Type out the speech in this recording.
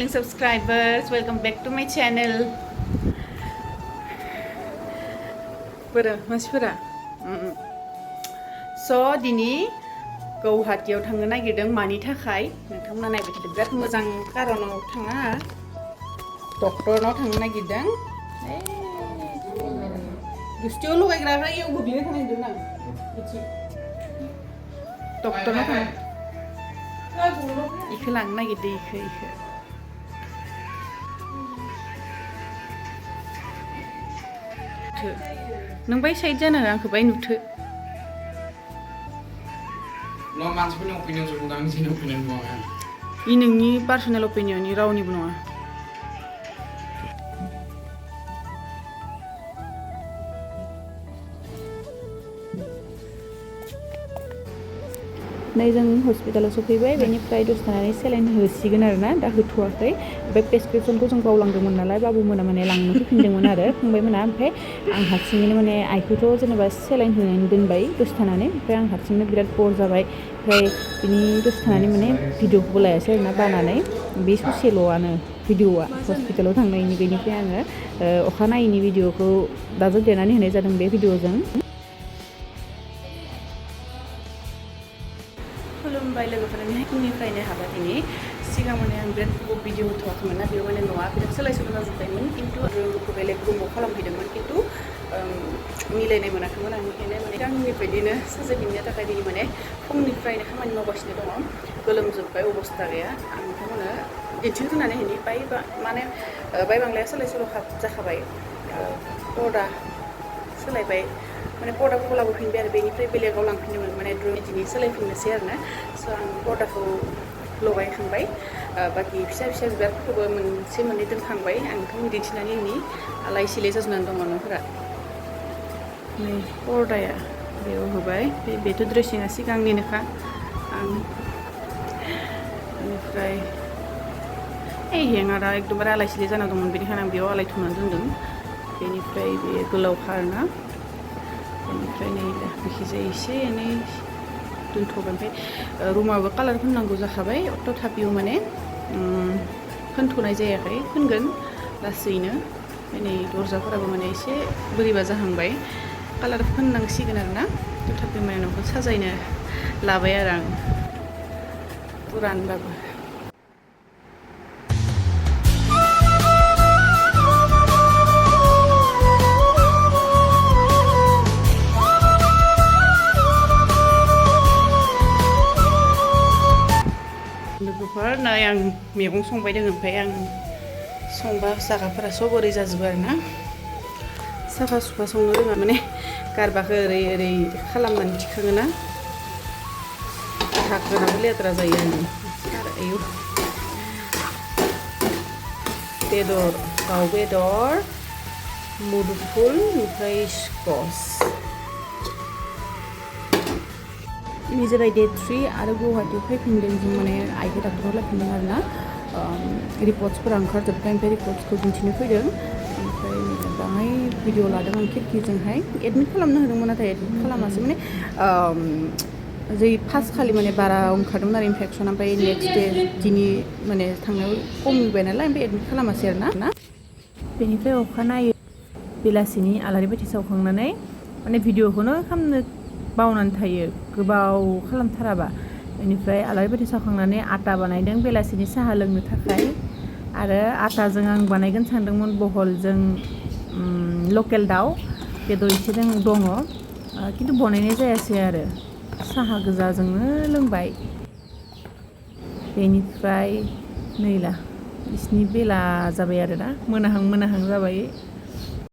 darling subscribers, welcome back to my channel. So दिनै गौहाटियाव थांनो नागिरदों मानि थाखाय नोंथांमोना नायबाय थादों बिराद मोजां कारनाव थाङा डक्टरनाव थांनो नागिरदों गुस्थियाव लगायग्राफ्रा इयाव गोग्लैना थानाय नुदों आं बिदि डक्टरनाव थांनो इखो लांनो नागिरदों इखो नों बाय साइड जानो आंखौ बाय नुथो No मानसिफोरनि opinion जों बुंदों आंनि opinion बुङा इ नोंनि पार्सोनेल opinion इ रावनिबो नङा नै जों हस्पिटालाव सफैबाय बेनिफ्राय दसे थानानै सेलाइन होसिगोन आरोना दा होथ'वाखै बे प्रेसक्रिप्शनखौ जों बावलांदोंमोन नालाय बाबुमोना माने लांनो फैफिनदोंमोन आरो फंबायमोना ओमफ्राय आं हारसिङैनो माने आइखौथ' जेनेबा सेलाइन होनानै दोनबाय दसे थानानै ओमफ्राय आं हारसिंनो बिराद बर जाबाय ओमफ्राय बिनि दसे थानानै माने भिडिअखौबो लायासै आरोना बानानै बे ससेल'आनो भिडिअआ हस्पिटालाव थांनायनि बेनिफ्राय आङो अखानायैनि भिडिअखौ दाजाबदेरनानै होनाय जादों बे भिडिअजों खुलुमबाय लोगोफोरनि फुंनिफ्रायनो हाबा दिनै सिगां माने आं बिराद गोबाव भिडिअ होथ'वाखैमोन ना बेयाव माने न'आ बिराद सोलाय सोल' जाजोब्बायमोन खिन्थु रुमखौ बेलेग रुमाव खालामहैदोंमोन खिन्थु मिलायनाय मोनाखैमोन आं बेनिखायनो माने आंनिफ्रायदिनो साजायफिननो थाखाय दिनै माने फुंनिफ्रायनो खामानि मावगासिनो दङ गोलोमजोब्बाय अबस्था गैया आं नोंथांमोननो दिन्थिग्रोनानै होनि माने बाय बांलाया सोलाय सोल' जाखाबाय पर्दा सोलायबाय माने पर्दाखौ लाबोफिनबाय आरो बेनिफ्राय बेलेगाव लांफिनदोंमोन माने दिनै सोलायफिननोसै आरोना स' आं पर्दाखौ लगायखांबाय बाखि फिसा फिसा बिबारफोरखौबो मोनसे मोननै दोनखांबाय आं नोंथांमोन दिन्थिनानै होनि आलाय सिलाय जाजोबनानै दङ न'फोरा नै पर्दाया बेयाव होबाय बेथ' ड्रेसिंआ सिगांनिनोखा आं बेनिफ्राय हेंगारा एकदमबारे आलाय सिलाय जाना दंमोन बेनिखायनो आं बेयाव आलायथ'नानै दोनदों बेनिफ्राय बे गोलावखा आरोना बेनिफ्राय नै दा बेखिजाय एसे एनै दोनथ'बाय ओमफ्राय रुमाबो कालार फोननांगौ जाखाबाय तथापिও माने फोनथ'नाय जायाखै फोनगोन लासैनो नै दरजाफोराबो माने एसे बोरैबा जाहांबाय कालार फोननांसिगोन आरोना तथापि माने न'खौ साजायनो लाबाय आरो आं पुरानबाबो लोगोफोर नै आं मैगं संबाय दङ ओमफ्राय आं संबा जागाफोरा सब ओरै जाजोबो आरोना साफा सुफा संनो रोङा माने गारबाखौ ओरै ओरै खालामनानै थिखाङोना धाखोनाबो लेथ्रा जायो आरो बेदर दाउ बेदर मुदुफुल ओमफ्राय स्कस दिनै जाबाय डे 3 आरो गुवाहाटियाव फैफिनदों जों माने आइखौ डाक्टराव लाफिनदों आरोना रिपर्टसफोरा ओंखारजोब्बाय ओमफ्राय रिपर्टसखौ दिन्थिनो फैदों ओमफ्राय बाङाय भिडिअ लादों आं खिरखिजोंहाय एडमिट खालामनो होदोंमोन नाथाय एडमिट खालामासै माने जै फार्स्ट खालि माने बारा ओंखारदोंमोन आरो इनफेकसन ओमफ्राय नेक्स्ट डे दिनै माने थांनायाव खमिबाय नालाय ओमफ्राय एडमिट खालामासै आरोना बेनिफ्राय अखानायै बेलासिनि आलारि बाथि सावखांनानै माने भिडिअखौनो खालामनो बावनानै थायो गोबाव खालामथाराबा बेनिफ्राय आलारि बाथि सावखांनानै आटा बानायदों बेलासिनि साहा लोंनो थाखाय आरो आटाजों आं बानायगोन सानदोंमोन बहलजों लकेल दाउ बेदर एसे दङ खिन्थु बानायनाय जायासै आरो साहा गोजाजोंनो लोंबाय बेनिफ्राय नैला बिसिनि बेला जाबाय आरोना मोनाहां जाबाय